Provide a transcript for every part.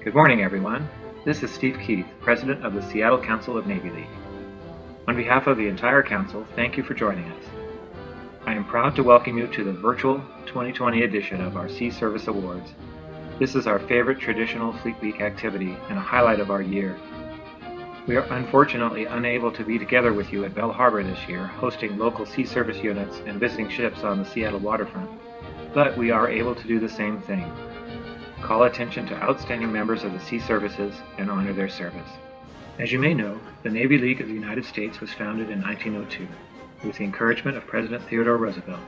Good morning, everyone. This is Steve Keith, President of the Seattle Council of Navy League. On behalf of the entire Council, thank you for joining us. I am proud to welcome you to the virtual 2020 edition of our Sea Service Awards. This is our favorite traditional Fleet Week activity and a highlight of our year. We are unfortunately unable to be together with you at Belle Harbor this year, hosting local sea service units and visiting ships on the Seattle waterfront, but we are able to do the same thing. Call attention to outstanding members of the sea services and honor their service. As you may know, the Navy League of the United States was founded in 1902 with the encouragement of President Theodore Roosevelt,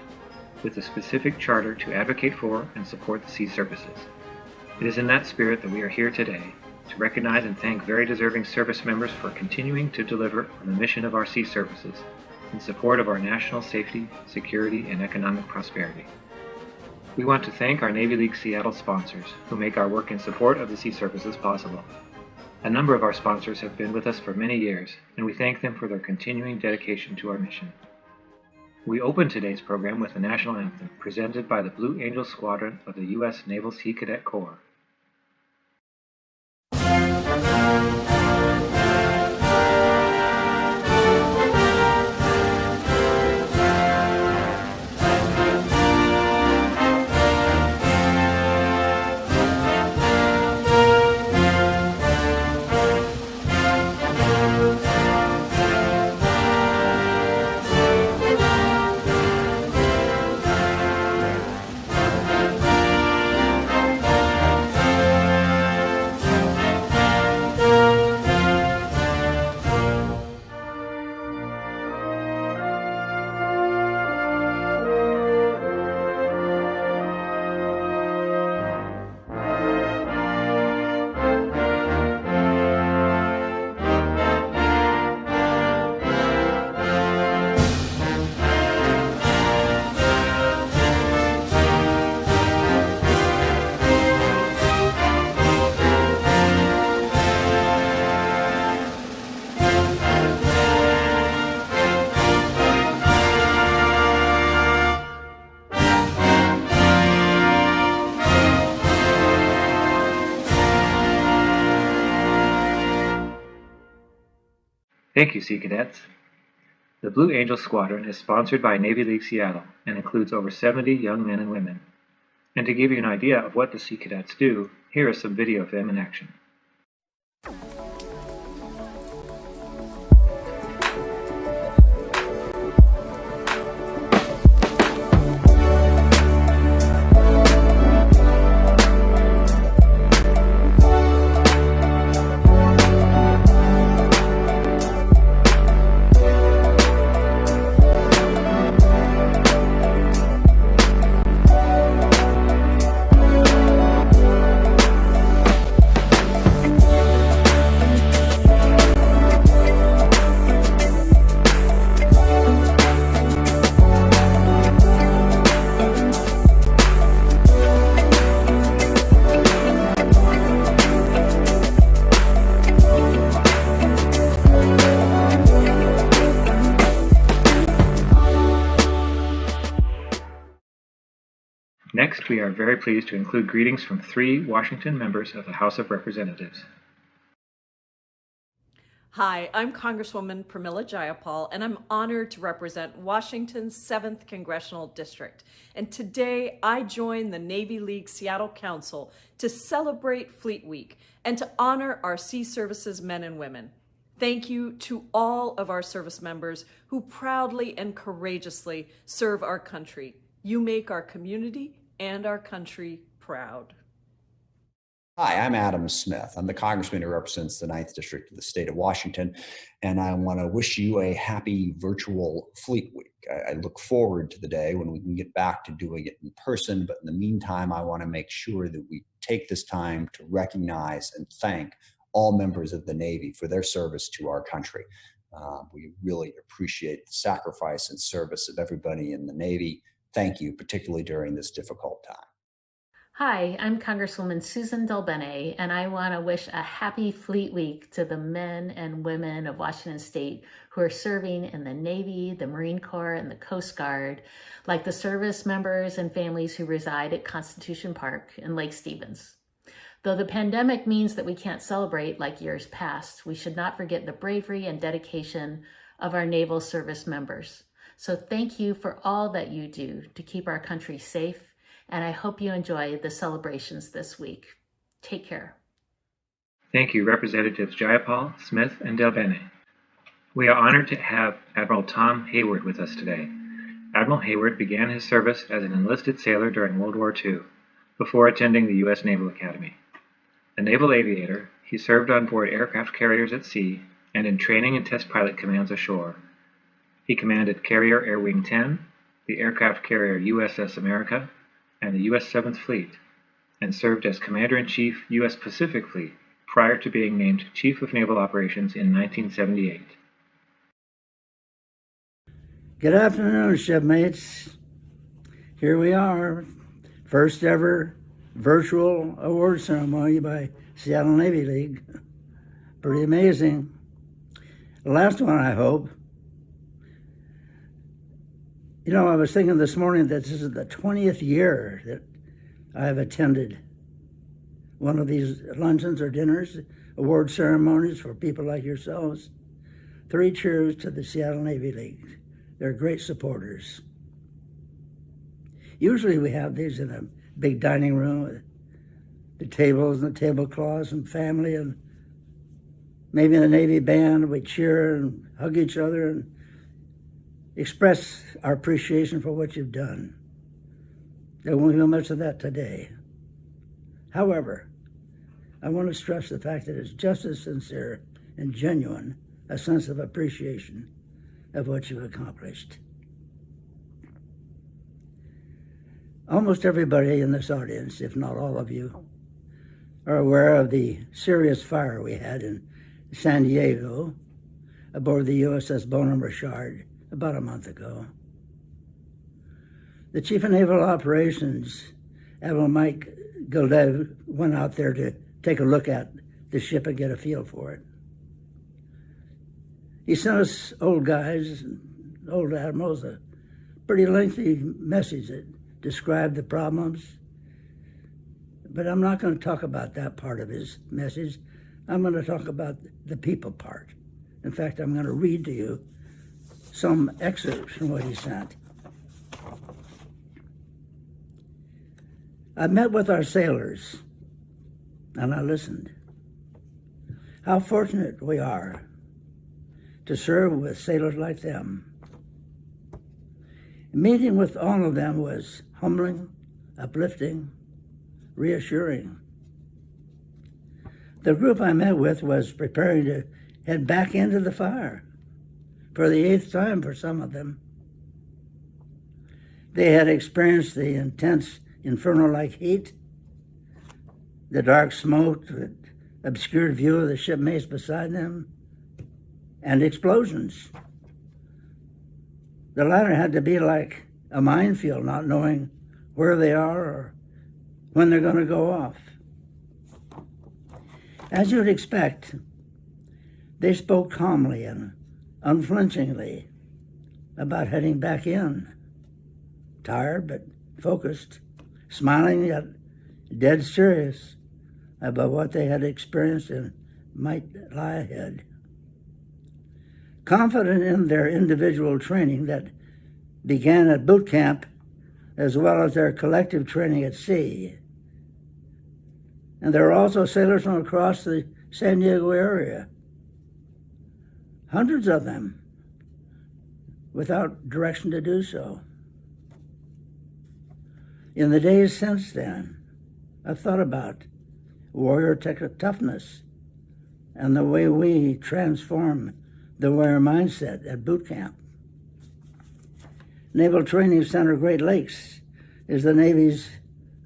with a specific charter to advocate for and support the sea services. It is in that spirit that we are here today to recognize and thank very deserving service members for continuing to deliver on the mission of our sea services in support of our national safety, security, and economic prosperity. We want to thank our Navy League Seattle sponsors who make our work in support of the sea services possible. A number of our sponsors have been with us for many years, and we thank them for their continuing dedication to our mission. We open today's program with the national anthem presented by the Blue Angel Squadron of the U.S. Naval Sea Cadet Corps. Thank you, Sea Cadets. The Blue Angel Squadron is sponsored by Navy League Seattle and includes over 70 young men and women. And to give you an idea of what the Sea Cadets do, here is some video of them in action. Next, we are very pleased to include greetings from 3 Washington members of the House of Representatives. Hi, I'm Congresswoman Pramila Jayapal, and I'm honored to represent Washington's 7th Congressional District. And today, I join the Navy League Seattle Council to celebrate Fleet Week and to honor our sea services men and women. Thank you to all of our service members who proudly and courageously serve our country. You make our community and our country proud. Hi, I'm Adam Smith. I'm the congressman who represents the 9th District of the state of Washington, and I want to wish you a happy virtual Fleet Week. I look forward to the day when we can get back to doing it in person, but in the meantime, I want to make sure that we take this time to recognize and thank all members of the Navy for their service to our country. We really appreciate the sacrifice and service of everybody in the Navy. Thank you, particularly during this difficult time. Hi, I'm Congresswoman Susan DelBene, and I want to wish a happy Fleet Week to the men and women of Washington State who are serving in the Navy, the Marine Corps, and the Coast Guard, like the service members and families who reside at Constitution Park in Lake Stevens. Though the pandemic means that we can't celebrate like years past, we should not forget the bravery and dedication of our naval service members. So thank you for all that you do to keep our country safe, and I hope you enjoy the celebrations this week. Take care. Thank you, Representatives Jayapal, Smith, and Delbene. We are honored to have Admiral Tom Hayward with us today. Admiral Hayward began his service as an enlisted sailor during World War II, before attending the U.S. Naval Academy. A naval aviator, he served on board aircraft carriers at sea and in training and test pilot commands ashore. He commanded Carrier Air Wing 10, the aircraft carrier USS America, and the U.S. 7th Fleet, and served as Commander-in-Chief U.S. Pacific Fleet prior to being named Chief of Naval Operations in 1978. Good afternoon, shipmates. Here we are, first ever virtual award ceremony by Seattle Navy League. Pretty amazing. The last one, I hope. You know, I was thinking this morning that this is the 20th year that I have attended one of these luncheons or dinners, award ceremonies for people like yourselves. 3 cheers to the Seattle Navy League. They're great supporters. Usually we have these in a big dining room with the tables and the tablecloths and family, and maybe the Navy band. We cheer and hug each other and express our appreciation for what you've done. There won't be much of that today. However, I want to stress the fact that it's just as sincere and genuine a sense of appreciation of what you've accomplished. Almost everybody in this audience, if not all of you, are aware of the serious fire we had in San Diego aboard the USS Bonhomme Richard about a month ago. The Chief of Naval Operations, Admiral Mike Gildev, went out there to take a look at the ship and get a feel for it. He sent us old guys, old admirals, a pretty lengthy message that described the problems. But I'm not going to talk about that part of his message. I'm going to talk about the people part. In fact, I'm going to read to you some excerpts from what he sent. I met with our sailors, and I listened. How fortunate we are to serve with sailors like them. Meeting with all of them was humbling, uplifting, reassuring. The group I met with was preparing to head back into the fire for the 8th time for some of them. They had experienced the intense inferno-like heat, the dark smoke that obscured view of the shipmates beside them, and explosions. The latter had to be like a minefield, not knowing where they are or when they're going to go off. As you'd expect, they spoke calmly and unflinchingly about heading back in, tired but focused, smiling yet dead serious about what they had experienced and might lie ahead. Confident in their individual training that began at boot camp as well as their collective training at sea. And there were also sailors from across the San Diego area, hundreds of them, without direction to do so. In the days since then, I've thought about warrior toughness and the way we transform the warrior mindset at boot camp. Naval Training Center Great Lakes is the Navy's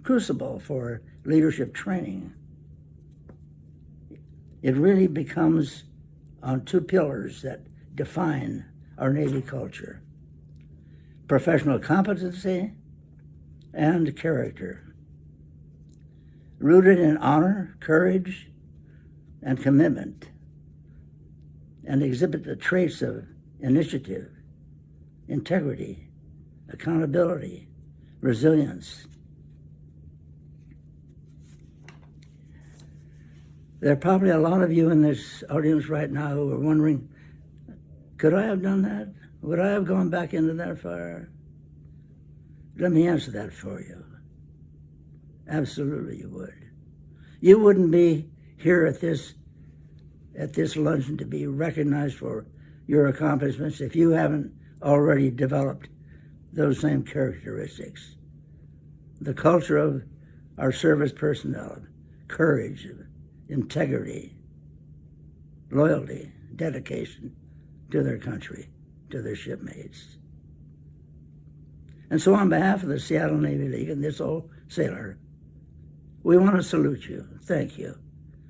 crucible for leadership training. It really becomes on 2 pillars that define our Navy culture: professional competency and character, rooted in honor, courage, and commitment, and exhibit the traits of initiative, integrity, accountability, resilience. There are probably a lot of you in this audience right now who are wondering, could I have done that? Would I have gone back into that fire? Let me answer that for you. Absolutely you would. You wouldn't be here at this luncheon to be recognized for your accomplishments if you haven't already developed those same characteristics. The culture of our service personnel, courage, integrity, loyalty, dedication to their country, to their shipmates. And so on behalf of the Seattle Navy League and this old sailor, we want to salute you, thank you,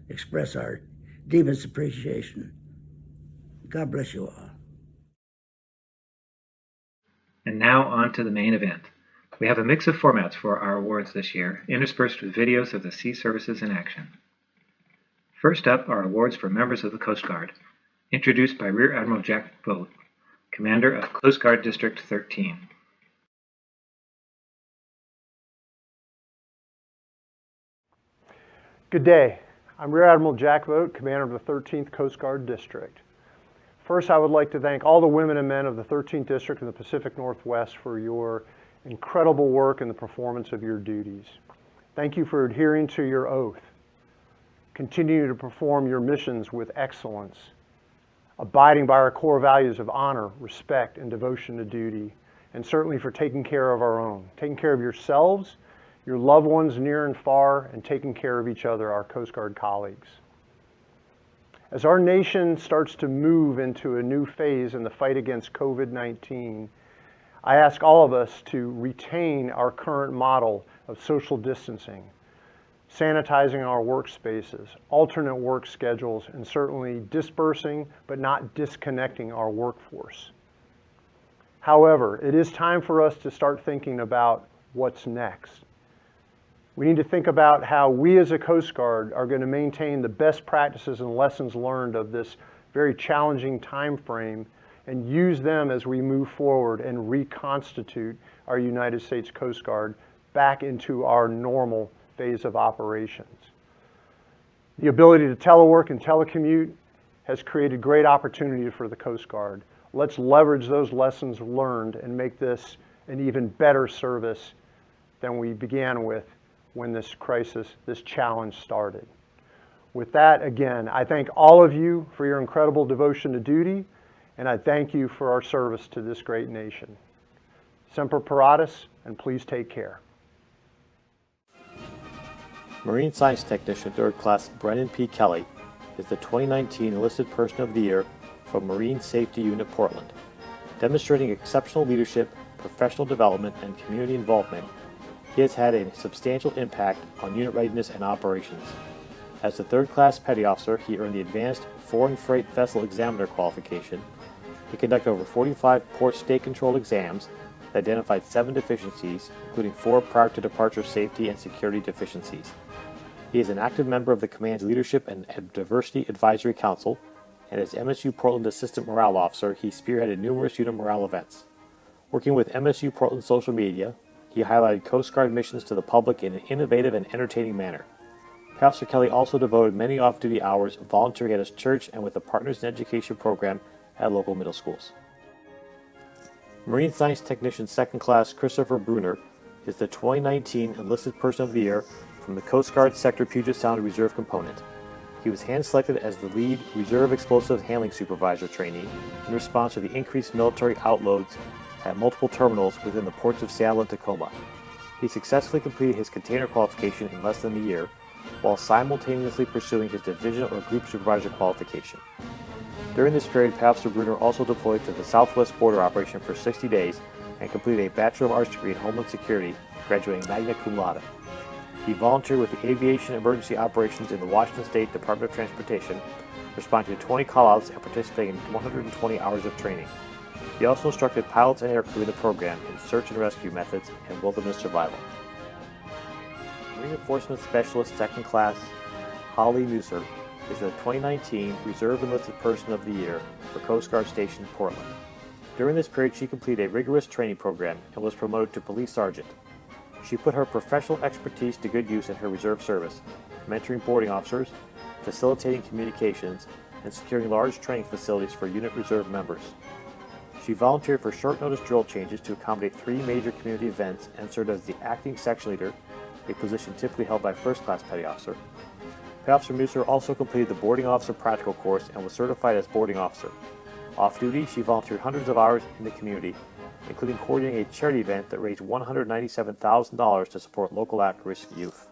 express our deepest appreciation. God bless you all. And now on to the main event. We have a mix of formats for our awards this year, interspersed with videos of the sea services in action. First up are awards for members of the Coast Guard, introduced by Rear Admiral Jack Boat, Commander of Coast Guard District 13. Good day. I'm Rear Admiral Jack Boat, Commander of the 13th Coast Guard District. First, I would like to thank all the women and men of the 13th District in the Pacific Northwest for your incredible work and the performance of your duties. Thank you for adhering to your oath. Continue to perform your missions with excellence, abiding by our core values of honor, respect, and devotion to duty, and certainly for taking care of our own, taking care of yourselves, your loved ones near and far, and taking care of each other, our Coast Guard colleagues. As our nation starts to move into a new phase in the fight against COVID-19, I ask all of us to retain our current model of social distancing, sanitizing our workspaces, alternate work schedules, and certainly dispersing but not disconnecting our workforce. However, it is time for us to start thinking about what's next. We need to think about how we as a Coast Guard are going to maintain the best practices and lessons learned of this very challenging time frame and use them as we move forward and reconstitute our United States Coast Guard back into our normal phase of operations. The ability to telework and telecommute has created great opportunity for the Coast Guard. Let's leverage those lessons learned and make this an even better service than we began with when this crisis, this challenge started. With that, again, I thank all of you for your incredible devotion to duty, and I thank you for our service to this great nation. Semper Paratus, and please take care. Marine Science Technician 3rd Class Brennan P. Kelly is the 2019 Enlisted Person of the Year from Marine Safety Unit Portland. Demonstrating exceptional leadership, professional development, and community involvement, he has had a substantial impact on unit readiness and operations. As the 3rd Class Petty Officer, he earned the Advanced Foreign Freight Vessel Examiner qualification. He conducted over 45 port state control exams that identified 7 deficiencies, including 4 prior to departure safety and security deficiencies. He is an active member of the Command's Leadership and Diversity Advisory Council, and as MSU Portland Assistant Morale Officer, he spearheaded numerous unit morale events. Working with MSU Portland social media, he highlighted Coast Guard missions to the public in an innovative and entertaining manner. Officer Kelly also devoted many off-duty hours volunteering at his church and with the Partners in Education program at local middle schools. Marine Science Technician 2nd Class Christopher Bruner is the 2019 Enlisted Person of the Year from the Coast Guard Sector Puget Sound Reserve Component. He was hand-selected as the lead Reserve Explosive Handling Supervisor trainee in response to the increased military outloads at multiple terminals within the ports of Seattle and Tacoma. He successfully completed his container qualification in less than a year, while simultaneously pursuing his division or group supervisor qualification. During this period, Officer Bruner also deployed to the Southwest Border Operation for 60 days and completed a Bachelor of Arts degree in Homeland Security, graduating magna cum laude. He volunteered with the Aviation Emergency Operations in the Washington State Department of Transportation, responding to 20 callouts and participating in 120 hours of training. He also instructed pilots and aircrew in the program in search and rescue methods and wilderness survival. Marine Enforcement Specialist 2nd Class Holly Nusser is the 2019 Reserve Enlisted Person of the Year for Coast Guard Station Portland. During this period, she completed a rigorous training program and was promoted to Police Sergeant. She put her professional expertise to good use in her reserve service, mentoring boarding officers, facilitating communications, and securing large training facilities for unit reserve members. She volunteered for short-notice drill changes to accommodate 3 major community events and served as the acting section leader, a position typically held by first-class petty officer. Petty Officer Musser also completed the boarding officer practical course and was certified as boarding officer. Off-duty, she volunteered hundreds of hours in the community, including coordinating a charity event that raised $197,000 to support local at-risk youth.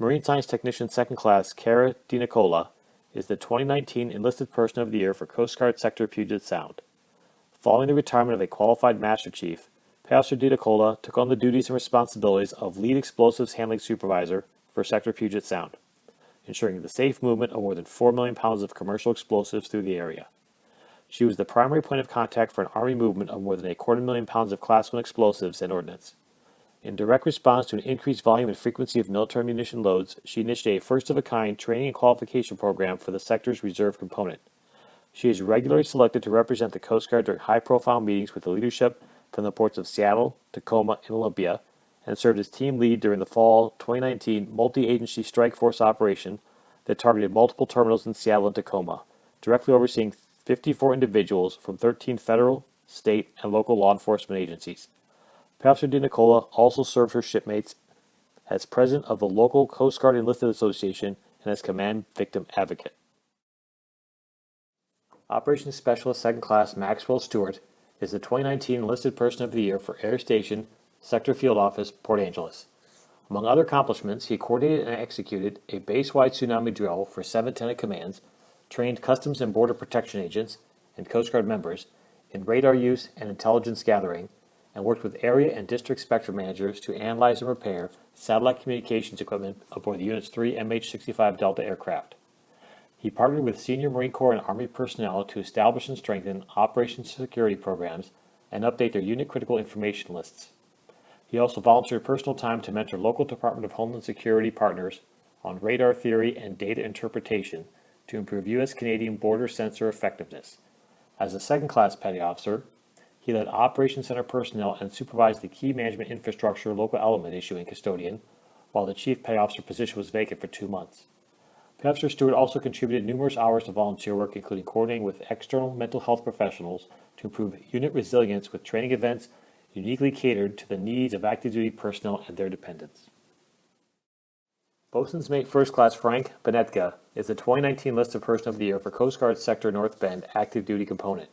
Marine Science Technician Second Class Cara DiNicola is the 2019 Enlisted Person of the Year for Coast Guard Sector Puget Sound. Following the retirement of a qualified Master Chief, Petty Officer DiNicola took on the duties and responsibilities of Lead Explosives Handling Supervisor for Sector Puget Sound, ensuring the safe movement of more than 4 million pounds of commercial explosives through the area. She was the primary point of contact for an Army movement of more than 250,000 pounds of Class 1 explosives and ordnance. In direct response to an increased volume and frequency of military munition loads, she initiated a first-of-a-kind training and qualification program for the sector's reserve component. She is regularly selected to represent the Coast Guard during high-profile meetings with the leadership from the ports of Seattle, Tacoma, and Olympia, and served as team lead during the fall 2019 multi-agency strike force operation that targeted multiple terminals in Seattle and Tacoma, directly overseeing 54 individuals from 13 federal, state, and local law enforcement agencies. Petty Officer DiNicola also served her shipmates as president of the local Coast Guard Enlisted Association and as command victim advocate. Operations Specialist Second Class Maxwell Stewart is the 2019 Enlisted Person of the Year for Air Station, Sector Field Office, Port Angeles. Among other accomplishments, he coordinated and executed a base-wide tsunami drill for 7 tenant commands, trained Customs and Border Protection agents and Coast Guard members in radar use and intelligence gathering, and worked with area and district spectrum managers to analyze and repair satellite communications equipment aboard the Unit's 3 MH-65 Delta aircraft. He partnered with senior Marine Corps and Army personnel to establish and strengthen operations security programs and update their unit critical information lists. He also volunteered personal time to mentor local Department of Homeland Security partners on radar theory and data interpretation to improve U.S.-Canadian border sensor effectiveness. As a second-class petty officer, he led Operations Center personnel and supervised the key management infrastructure local element issuing custodian, while the chief petty officer position was vacant for 2 months. Petty Officer Stewart also contributed numerous hours of volunteer work, including coordinating with external mental health professionals to improve unit resilience with training events uniquely catered to the needs of active duty personnel and their dependents. Boatswain's Mate First Class Frank Benetka is the 2019 List of Person of the Year for Coast Guard Sector North Bend Active Duty Component.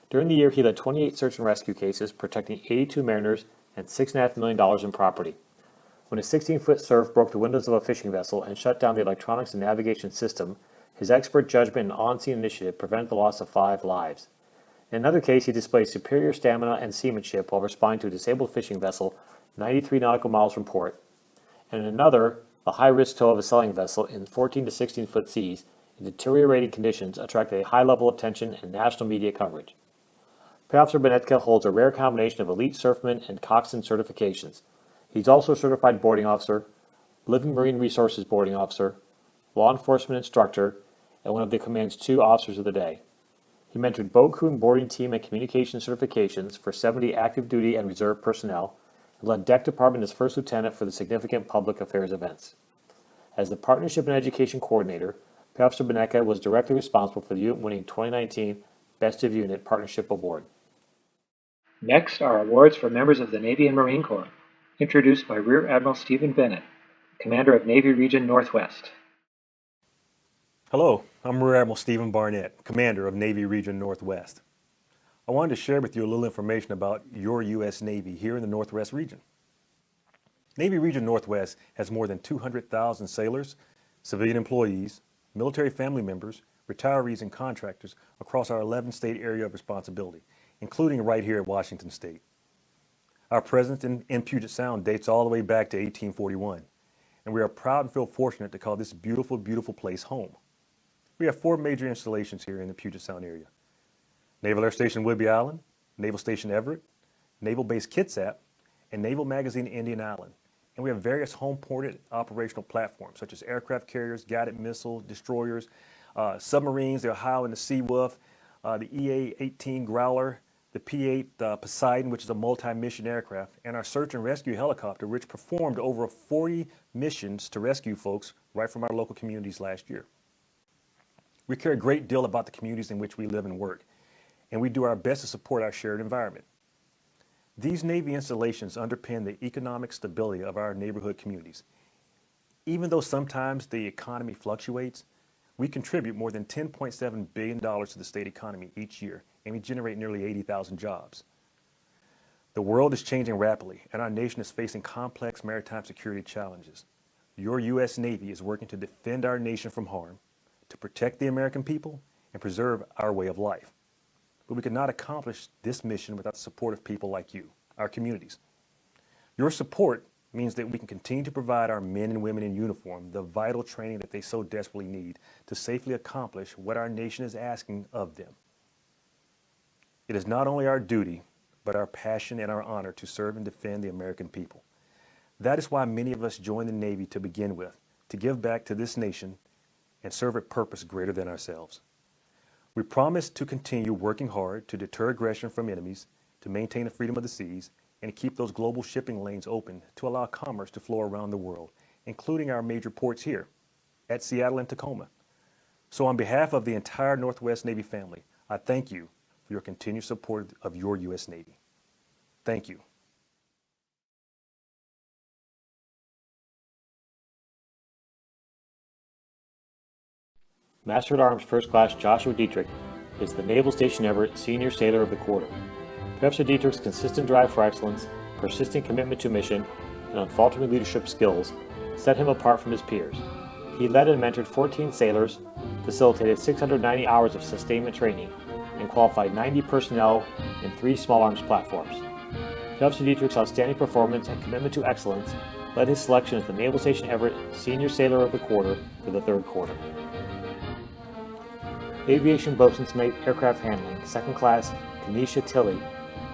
During the year, he led 28 search and rescue cases, protecting 82 mariners and $6.5 million in property. When a 16-foot surf broke the windows of a fishing vessel and shut down the electronics and navigation system, his expert judgment and on-scene initiative prevented the loss of 5 lives. In another case, he displayed superior stamina and seamanship while responding to a disabled fishing vessel 93 nautical miles from port. And in another, a high-risk tow of a sailing vessel in 14 to 16-foot seas in deteriorating conditions attracted a high level of attention and national media coverage. Petty Officer Benetka holds a rare combination of elite surfman and coxswain certifications. He's also a certified boarding officer, living marine resources boarding officer, law enforcement instructor, and one of the command's 2 officers of the day. He mentored boat crew and boarding team and communication certifications for 70 active duty and reserve personnel, and led deck department as first lieutenant for the significant public affairs events. As the partnership and education coordinator, Petty Officer Benetka was directly responsible for the unit winning 2019 Best of Unit Partnership Award. Next are awards for members of the Navy and Marine Corps, introduced by Rear Admiral Stephen Bennett, Commander of Navy Region Northwest. Hello, I'm Rear Admiral Stephen Barnett, Commander of Navy Region Northwest. I wanted to share with you a little information about your U.S. Navy here in the Northwest region. Navy Region Northwest has more than 200,000 sailors, civilian employees, military family members, retirees, and contractors across our 11-state area of responsibility, including right here at Washington State. Our presence in Puget Sound dates all the way back to 1841, and we are proud and feel fortunate to call this beautiful, beautiful place home. We have 4 major installations here in the Puget Sound area: Naval Air Station Whidbey Island, Naval Station Everett, Naval Base Kitsap, and Naval Magazine Indian Island. And we have various home-ported operational platforms, such as aircraft carriers, guided missile destroyers, submarines, the Ohio and the Seawolf, the EA-18 Growler, the P-8 Poseidon, which is a multi-mission aircraft, and our search and rescue helicopter, which performed over 40 missions to rescue folks right from our local communities last year. We care a great deal about the communities in which we live and work, and we do our best to support our shared environment. These Navy installations underpin the economic stability of our neighborhood communities. Even though sometimes the economy fluctuates, we contribute more than $10.7 billion to the state economy each year, and we generate nearly 80,000 jobs. The world is changing rapidly, and our nation is facing complex maritime security challenges. Your U.S. Navy is working to defend our nation from harm, to protect the American people, and preserve our way of life. But we could not accomplish this mission without the support of people like you, our communities. Your support means that we can continue to provide our men and women in uniform the vital training that they so desperately need to safely accomplish what our nation is asking of them. It is not only our duty, but our passion and our honor to serve and defend the American people. That is why many of us joined the Navy to begin with, to give back to this nation and serve a purpose greater than ourselves. We promise to continue working hard to deter aggression from enemies, to maintain the freedom of the seas, and to keep those global shipping lanes open to allow commerce to flow around the world, including our major ports here at Seattle and Tacoma. So on behalf of the entire Northwest Navy family, I thank you for your continued support of your U.S. Navy. Thank you. Master at Arms First Class Joshua Dietrich is the Naval Station Everett Senior Sailor of the Quarter. Petty Officer Dietrich's consistent drive for excellence, persistent commitment to mission, and unfaltering leadership skills set him apart from his peers. He led and mentored 14 sailors, facilitated 690 hours of sustainment training, and qualified 90 personnel in 3 small arms platforms. Petty Officer Dietrich's outstanding performance and commitment to excellence led his selection as the Naval Station Everett Senior Sailor of the Quarter for the 3rd quarter. Aviation Boatswain's Mate Aircraft Handling, 2nd Class Kenesha Tilley,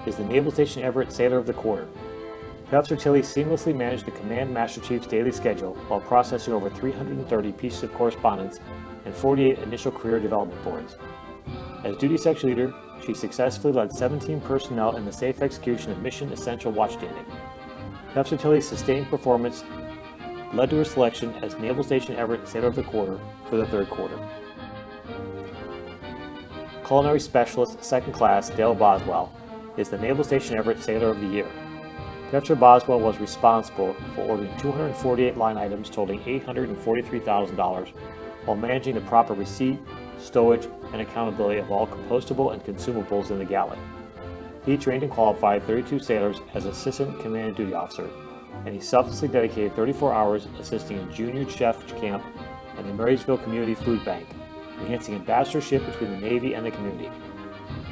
is the Naval Station Everett Sailor of the Quarter. Petty Officer Tilley seamlessly managed the Command Master Chief's daily schedule while processing over 330 pieces of correspondence and 48 initial career development boards. As duty section leader, she successfully led 17 personnel in the safe execution of mission essential watchdaming. Petty Officer Tilley's sustained performance led to her selection as Naval Station Everett Sailor of the Quarter for the 3rd quarter. Culinary Specialist 2nd Class Dale Boswell is the Naval Station Everett Sailor of the Year. Petro Boswell was responsible for ordering 248 line items totaling $843,000 while managing the proper receipt, stowage, and accountability of all compostable and consumables in the galley. He trained and qualified 32 sailors as Assistant Command Duty Officer, and he selflessly dedicated 34 hours assisting in Junior Chef Camp and the Marysville Community Food Bank, enhancing ambassadorship between the Navy and the community.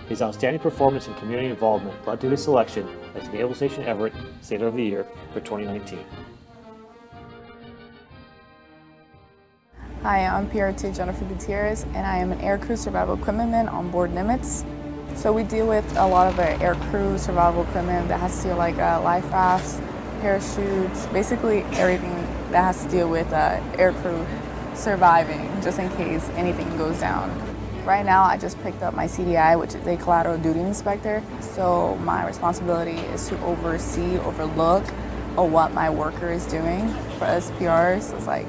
His outstanding performance and community involvement led to his selection as Naval Station Everett Sailor of the Year for 2019. Hi, I'm PRT Jennifer Gutierrez, and I am an aircrew survival equipment man on board Nimitz. So we deal with a lot of aircrew survival equipment that has to do like life rafts, parachutes, basically everything that has to deal with aircrew surviving just in case anything goes down. Right now I just picked up my CDI, which is a collateral duty inspector. So my responsibility is to overlook what my worker is doing. For us PRs, it's like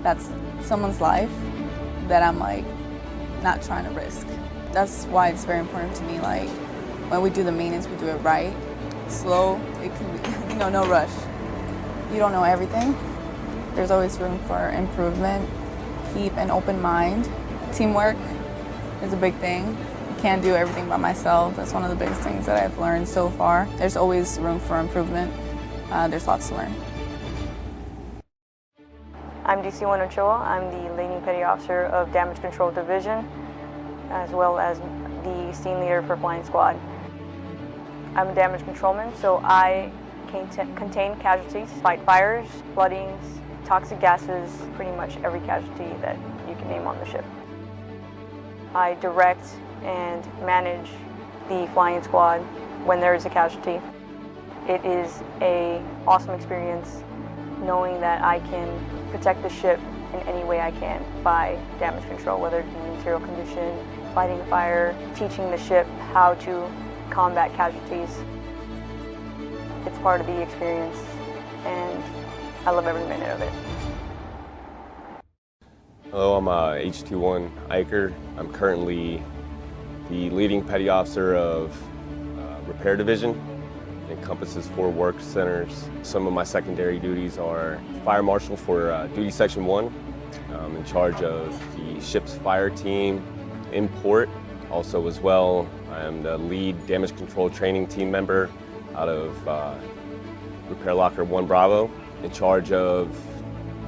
that's someone's life that I'm like not trying to risk. That's why it's very important to me, like when we do the maintenance, we do it right, slow, it can be, no rush. You don't know everything. There's always room for improvement. Keep an open mind. Teamwork is a big thing. I can't do everything by myself. That's one of the biggest things that I've learned so far. There's always room for improvement. There's lots to learn. I'm DC1 Ochoa. I'm the Leading Petty Officer of Damage Control Division, as well as the scene leader for Flying Squad. I'm a damage controlman, so I contain casualties, fight fires, floodings, toxic gases, pretty much every casualty that you can name on the ship. I direct and manage the flying squad when there is a casualty. It is an awesome experience knowing that I can protect the ship in any way I can by damage control, whether it be material condition, fighting fire, teaching the ship how to combat casualties. It's part of the experience and I love every minute of it. Hello, I'm HT1 Iker. I'm currently the leading petty officer of Repair Division. It encompasses 4 work centers. Some of my secondary duties are Fire Marshal for Duty Section 1. I'm in charge of the ship's fire team in port. Also as well, I am the lead damage control training team member out of Repair Locker 1 Bravo, in charge of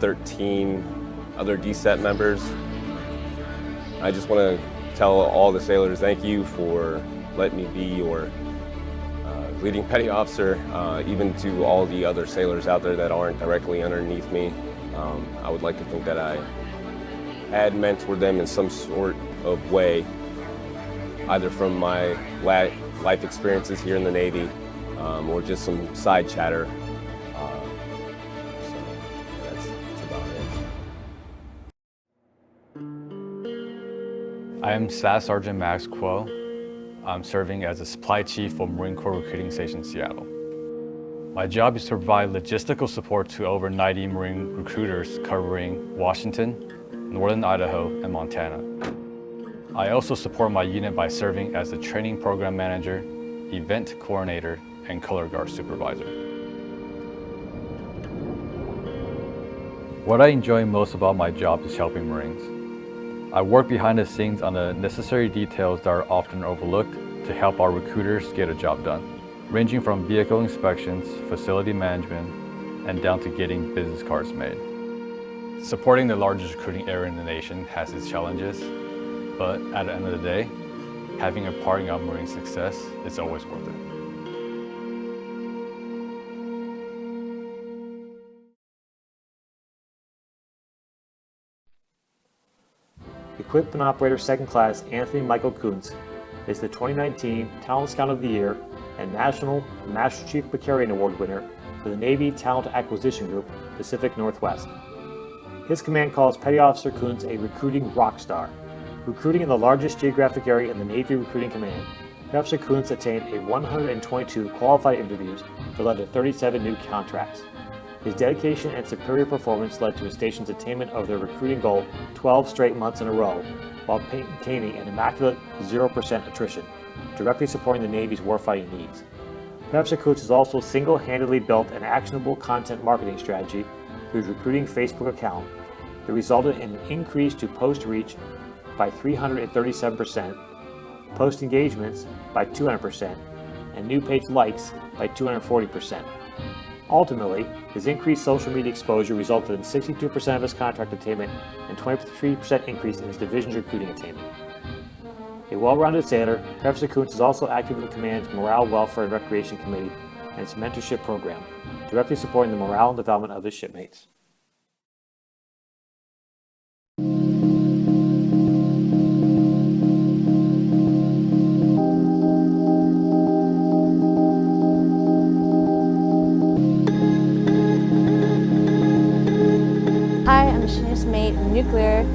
13 other DSET members. I just want to tell all the sailors thank you for letting me be your leading petty officer, even to all the other sailors out there that aren't directly underneath me. I would like to think that I had mentored them in some sort of way, either from my life experiences here in the Navy or just some side chatter. So that's about it. I am Staff Sergeant Max Kuo. I'm serving as a supply chief for Marine Corps Recruiting Station Seattle. My job is to provide logistical support to over 90 Marine recruiters covering Washington, Northern Idaho, and Montana. I also support my unit by serving as the training program manager, event coordinator, and color guard supervisor. What I enjoy most about my job is helping Marines. I work behind the scenes on the necessary details that are often overlooked to help our recruiters get a job done, ranging from vehicle inspections, facility management, and down to getting business cards made. Supporting the largest recruiting area in the nation has its challenges, but at the end of the day, having a part in our Marine success is always worth it. Equipment Operator 2nd Class Anthony Michael Kuntz is the 2019 Talent Scout of the Year and National Master Chief Procurian Award winner for the Navy Talent Acquisition Group, Pacific Northwest. His command calls Petty Officer Kuntz a recruiting rock star. Recruiting in the largest geographic area in the Navy Recruiting Command, Petty Officer Kuntz attained a 122 qualified interviews that led to 37 new contracts. His dedication and superior performance led to his station's attainment of their recruiting goal 12 straight months in a row, while maintaining an immaculate 0% attrition, directly supporting the Navy's warfighting needs. PepsiCo has also single-handedly built an actionable content marketing strategy through its recruiting Facebook account that resulted in an increase to post reach by 337%, post engagements by 200%, and new page likes by 240%. Ultimately, his increased social media exposure resulted in 62% of his contract attainment and 23% increase in his division's recruiting attainment. A well-rounded sailor, Professor Kuntz is also active in the command's Morale, Welfare, and Recreation Committee and its mentorship program, directly supporting the morale and development of his shipmates. Hi, I'm Machinist Mate Nuclear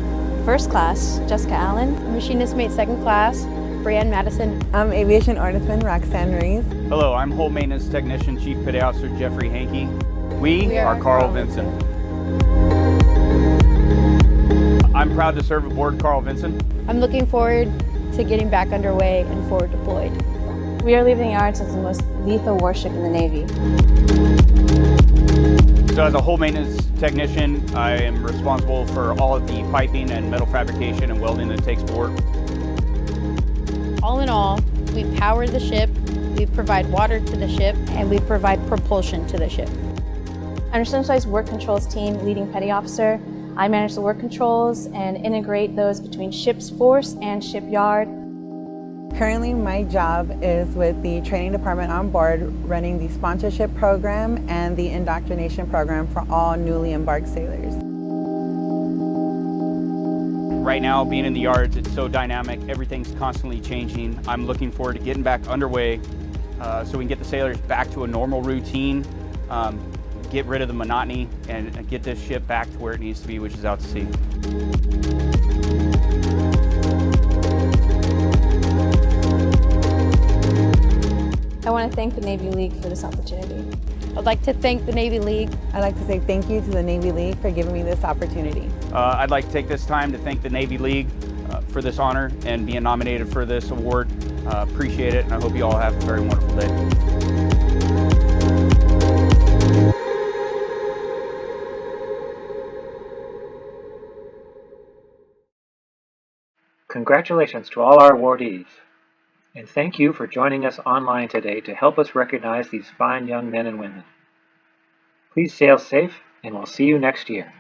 First Class, Jessica Allen. Machinist Mate Second Class, Brianne Madison. I'm Aviation Ornithman Roxanne Rees. Hello, I'm Hull Maintenance Technician Chief Petty Officer Jeffrey Hankey. We are Carl Vinson. I'm proud to serve aboard Carl Vinson. I'm looking forward to getting back underway and forward deployed. We are leaving the yards as the most lethal warship in the Navy. So as a Hull Maintenance Technician, I am responsible for all of the piping and metal fabrication and welding that takes aboard. All in all, we power the ship, we provide water to the ship, and we provide propulsion to the ship. I'm Centralized Work Controls Team Leading Petty Officer. I manage the work controls and integrate those between ship's force and shipyard. Currently, my job is with the training department on board, running the sponsorship program and the indoctrination program for all newly embarked sailors. Right now, being in the yards, it's so dynamic. Everything's constantly changing. I'm looking forward to getting back underway so we can get the sailors back to a normal routine, get rid of the monotony, and get this ship back to where it needs to be, which is out to sea. I want to thank the Navy League for this opportunity. I'd like to thank the Navy League. I'd like to say thank you to the Navy League for giving me this opportunity. I'd like to take this time to thank the Navy League for this honor and being nominated for this award. Appreciate it, and I hope you all have a very wonderful day. Congratulations to all our awardees, and thank you for joining us online today to help us recognize these fine young men and women. Please sail safe, and we'll see you next year.